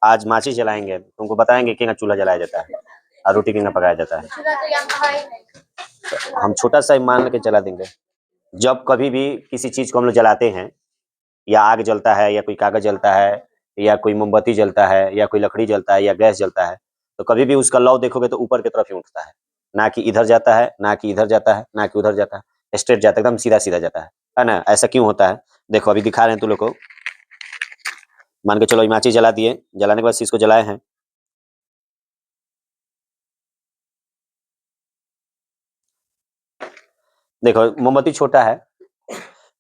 आज माचिस जलाएंगे, तुमको बताएंगे कि चूल्हा जलाया जाता है और रोटी किंगा पकाया जाता है। हम छोटा सा मान के चला देंगे। जब कभी भी किसी चीज को हम लोग जलाते हैं, या आग जलता है, या कोई कागज जलता है, या कोई मोमबत्ती जलता है, या कोई लकड़ी जलता है, या गैस जलता है, तो कभी भी उसका लौ देखोगे तो ऊपर की तरफ ही उठता है, ना कि इधर जाता है, ना कि इधर जाता है, ना कि उधर जाता है, स्ट्रेट जाता है, एकदम सीधा सीधा जाता है ना। ऐसा क्यों होता है? देखो अभी दिखा रहे हैं तुम लोग को। मान के चलो माचिस जला दिए, जलाने के बाद इसको जलाए हैं, देखो मोमबत्ती छोटा है,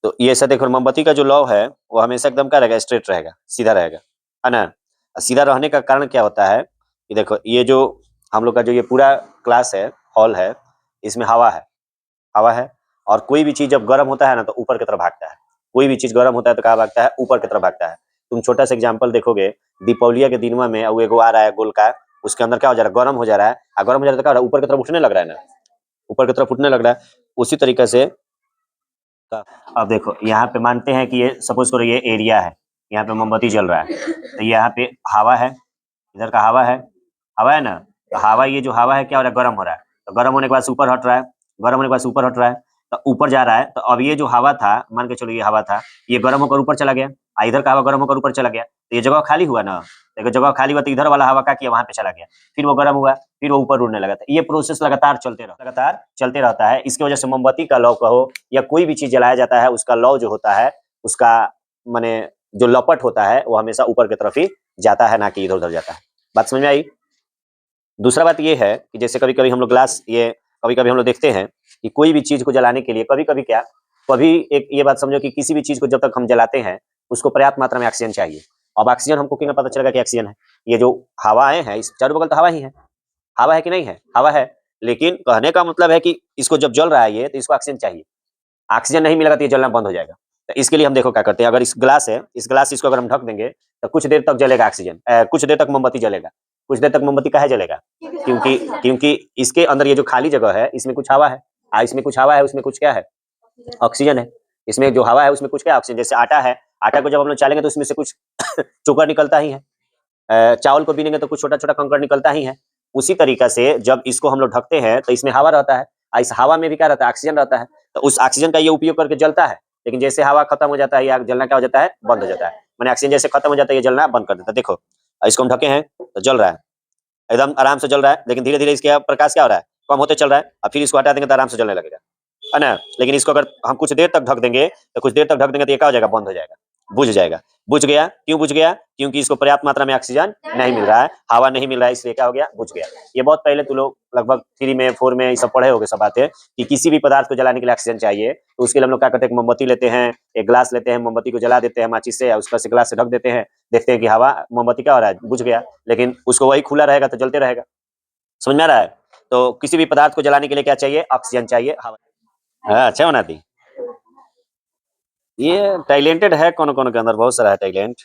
तो ये ऐसा देखो मोमबत्ती का जो लौ है वो हमेशा एकदम क्या रहेगा, स्ट्रेट रहेगा, सीधा रहेगा, है ना। सीधा रहने का कारण क्या होता है कि देखो ये जो हम लोग का जो ये पूरा क्लास है, हॉल है, इसमें हवा है, हवा है, और कोई भी चीज जब गर्म होता है ना तो ऊपर की तरफ भागता है। कोई भी चीज गर्म होता है तो कहाँ भागता है? ऊपर की तरफ भागता है। तुम छोटा सा एग्जाम्पल देखोगे, दीपावलिया के दिनवा में वो एगो आ रहा है गोल का, उसके अंदर क्या हो जा रहा है? गर्म हो जा रहा है, और गर्म हो जा रहा है तो क्या हो रहा है? ऊपर की तरफ उठने लग रहा है ना, ऊपर की तरफ उठने लग रहा है। उसी तरीके से अब देखो यहाँ पे मानते हैं कि ये सपोज करो ये एरिया है, यहाँ पे मोमबत्ती जल रहा है, तो यहाँ पे हवा है, इधर का हवा है ना, तो हवा, ये जो हवा है क्या हो रहा है? गर्म हो रहा है, तो गर्म होने के बाद से ऊपर हट रहा है, गर्म होने के बाद से ऊपर हट रहा है, तो ऊपर जा रहा है। तो अब ये जो हवा था, मान के चलो ये हवा था, ये गर्म होकर ऊपर चला गया, इधर का हवा गर्म होकर ऊपर चला गया, तो ये जगह खाली हुआ ना। देखो जगह खाली हुआ तो इधर वाला हवा का किया, वहां पे चला गया, फिर वो गर्म हुआ, फिर वो ऊपर उड़ने लगा। ये प्रोसेस लगातार चलते रहता है। इसकी वजह से मोमबत्ती का लौ कहो या कोई भी चीज जलाया जाता है, उसका लौ जो होता है, उसका माने जो लपट होता है वो हमेशा ऊपर की तरफ ही जाता है, ना कि इधर उधर जाता है। बात समझ में आई? दूसरा बात ये है कि जैसे कभी कभी हम लोग कभी कभी हम लोग देखते हैं कि कोई भी चीज को जलाने के लिए कभी एक ये बात समझो कि किसी भी चीज को जब तक हम जलाते हैं उसको पर्याप्त मात्रा में ऑक्सीजन चाहिए। अब ऑक्सीजन हमको कितना पता चलेगा कि ऑक्सीजन है? ये जो हवाएं हैं, इस चारों बगल तो हवा ही है, हवा है कि नहीं है? हवा है। लेकिन कहने का मतलब है कि इसको जब जल रहा है ये, तो इसको ऑक्सीजन चाहिए। ऑक्सीजन नहीं मिलेगा तो ये जलना बंद हो जाएगा। तो इसके लिए हम देखो क्या करते हैं, अगर इस ग्लास है, इस ग्लास इसको अगर हम ढक देंगे तो कुछ देर तक जलेगा ऑक्सीजन, कुछ देर तक मोमबत्ती जलेगा। कुछ देर तक मोमबत्ती काहे जलेगा? क्योंकि इसके अंदर ये जो खाली जगह है इसमें कुछ हवा है, इसमें कुछ हवा है, उसमें कुछ क्या है? ऑक्सीजन है। इसमें जो हवा है उसमें कुछ क्या? ऑक्सीजन। जैसे आटा है, आटा को जब हम लोग चालेंगे तो उसमें से कुछ चोकर निकलता ही है, चावल को बीनेंगे तो कुछ छोटा छोटा कंकड़ निकलता ही है। उसी तरीका से जब इसको हम लोग ढकते हैं तो इसमें हवा रहता है, इस हवा में भी क्या रहता है? ऑक्सीजन रहता है। तो उस ऑक्सीजन का ये उपयोग करके जलता है। लेकिन जैसे हवा खत्म हो जाता है या जलना क्या हो जाता है? बंद हो जाता है। मैंने ऑक्सीजन जैसे खत्म हो जाता है ये जलना बंद कर देता है। देखो इसको हम ढके हैं तो जल रहा है, एकदम आराम से जल रहा है, लेकिन धीरे धीरे इसके प्रकाश क्या हो रहा है? कम होते चल रहा है, और फिर इसको हटा देंगे तो आराम से जलने लगेगा, है ना। लेकिन इसको अगर हम कुछ देर तक ढक देंगे तो कुछ देर तक ढक देंगे तो ये क्या हो जाएगा? बंद हो जाएगा, बुझ जाएगा। बुझ गया, क्यों बुझ गया? क्योंकि इसको पर्याप्त मात्रा में ऑक्सीजन नहीं मिल रहा है, हवा नहीं मिल रहा है, इसलिए क्या हो गया? बुझ गया। ये बहुत पहले तुम लोग लगभग 3 में 4 में ये सब पढ़े होंगे सब बातें, कि किसी भी पदार्थ को जलाने के लिए ऑक्सीजन चाहिए। तो उसके लिए हम लोग क्या करते हैं? मोमबत्ती लेते हैं, एक ग्लास लेते हैं, मोमबत्ती को जला देते हैं माचिस से, उसका से ग्लास से ढक देते हैं, देखते हैं कि हवा, मोमबत्ती क्या हो रहा है? बुझ गया। लेकिन उसको वही खुला रहेगा तो जलते रहेगा। समझ में आ रहा है? तो किसी भी पदार्थ को जलाने के लिए क्या चाहिए? ऑक्सीजन चाहिए, हवा। हाँ, अच्छा बना दी। ये टैलेंटेड है कौन कौन के अंदर, बहुत सारा है टैलेंट।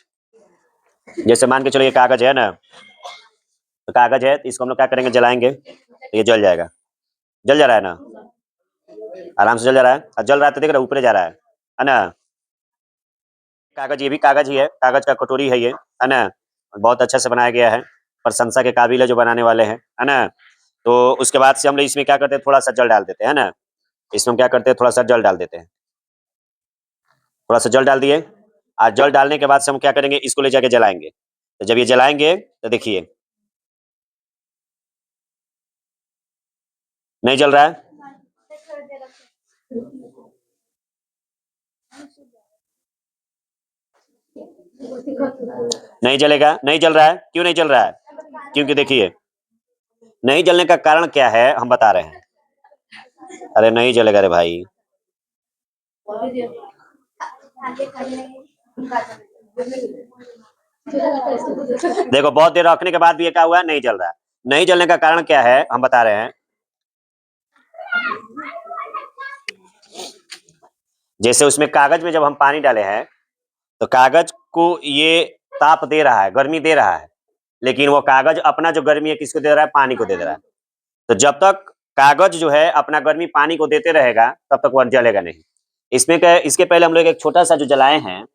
जैसे मान के चलो ये कागज है ना, तो कागज है तो इसको हम लोग क्या करेंगे? जलाएंगे तो ये जल जाएगा। जल जा रहा है ना, आराम से जल जा रहा है, और जल रहा है तो देख रहा है ऊपर जा रहा है ना। कागज, ये भी कागज ही है, कागज का कटोरी है ये, है ना। बहुत अच्छा से बनाया गया है, प्रशंसा के काबिल है जो बनाने वाले हैं, है ना। तो उसके बाद से हम लोग इसमें क्या करते हैं? थोड़ा सा जल डाल देते हैं, है ना। इसमें हम क्या करते हैं? थोड़ा सा जल डाल देते हैं, थोड़ा सा जल डाल दिए। और जल डालने के बाद से हम क्या करेंगे? इसको ले जाके जलाएंगे। तो जब ये जलाएंगे तो देखिए नहीं जल रहा है, नहीं जलेगा, नहीं जल रहा है। क्यों नहीं जल रहा है? क्योंकि देखिए नहीं जलने का कारण क्या है हम बता रहे हैं। अरे नहीं जलेगा रे भाई, देखो बहुत देर रखने के बाद भी ये क्या हुआ? नहीं जल रहा है। नहीं जलने का कारण क्या है हम बता रहे हैं। जैसे उसमें कागज में जब हम पानी डाले हैं तो कागज को ये ताप दे रहा है, गर्मी दे रहा है, लेकिन वो कागज अपना जो गर्मी है किसको दे रहा है? पानी को दे रहा है। तो जब तक कागज जो है अपना गर्मी पानी को देते रहेगा तब तक वह जलेगा नहीं। इसमें क्या, इसके पहले हम लोग एक छोटा सा जो जलाए हैं,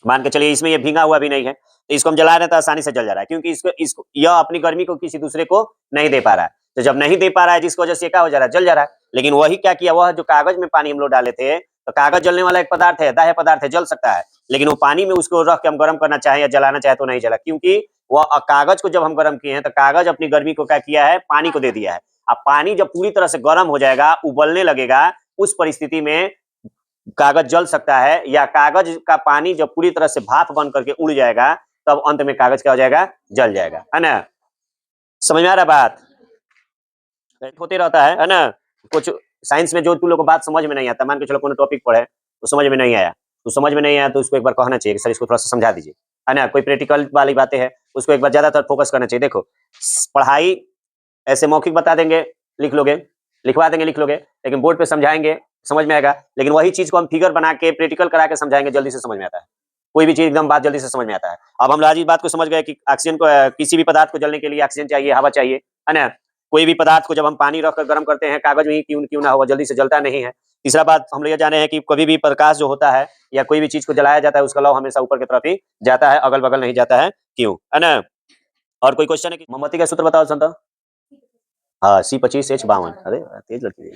मान के चलिए इसमें ये भींगा हुआ भी नहीं है, तो इसको हम जला रहे हैं तो आसानी से जल जा रहा है, क्योंकि इसको इसको यह अपनी गर्मी को किसी दूसरे को नहीं दे पा रहा है। तो जब नहीं दे पा रहा है, जिसकी वजह से क्या हो जा रहा है, जल जा रहा है। लेकिन वही क्या किया, वह जो कागज में पानी हम लोग डाले थे, तो कागज जलने वाला एक पदार्थ है, दाह्य पदार्थ है, जल सकता है। लेकिन वो पानी में उसको रख के हम गर्म करना चाहे या जलाना चाहे तो नहीं जला, क्योंकि वह कागज को जब हम गर्म किए हैं तो कागज अपनी गर्मी को क्या किया है, पानी को दे दिया है। अब पानी जब पूरी तरह से गर्म हो जाएगा, उबलने लगेगा, उस परिस्थिति में कागज जल सकता है, या कागज का पानी जब पूरी तरह से भाप बन करके उड़ जाएगा, तब अंत में कागज क्या हो जाएगा, जल जाएगा, है ना? समझ में आ रहा है बात? होते रहता है ना? कुछ साइंस में जो तुम लोग को बात समझ में नहीं आता, मान के चलो कोई टॉपिक पढ़े, तो समझ में नहीं आया, तो उसको एक बार कहना चाहिए कि सर इसको थोड़ा-सा समझा दीजिए, है ना? कोई प्रैक्टिकल वाली बातें हैं, उसको एक बार ज़्यादातर फोकस करना चाहिए। देखो, पढ़ाई ऐसे मौखिक बता देंगे, लिख लोगे, लिखवा देंगे, लिख लोगे, लेकिन बोर्ड पे समझाएँगे, समझ में आएगा। लेकिन वही चीज़ को हम फिगर बना के प्रैक्टिकल करा के समझाएँगे, जल्दी से समझ में आता है। कोई भी चीज़ एकदम बात जल्दी से समझ में आता है। अब हम आज इस बात को समझ गए कि ऑक्सीजन को किसी भी पदार्थ को जलने के लिए ऑक्सीजन चाहिए, हवा चाहिए, है ना? कोई भी पदार्थ को जब हम पानी रखकर गर्म करते हैं, कागज में ही क्यों क्यों ना हो, जल्दी से जलता नहीं है। तीसरा बात हम लोग ये जाने हैं कि कभी भी प्रकाश जो होता है या कोई भी चीज़ को जलाया जाता है, उसका लौ हमेशा ऊपर की तरफ ही जाता है, अगल-बगल नहीं जाता है, क्यों? है ना? और कोई क्वेश्चन है कि मोमबत्ती का सूत्र बताओ संतो? हाँ, C25H52 अरे! तेज लड़की है।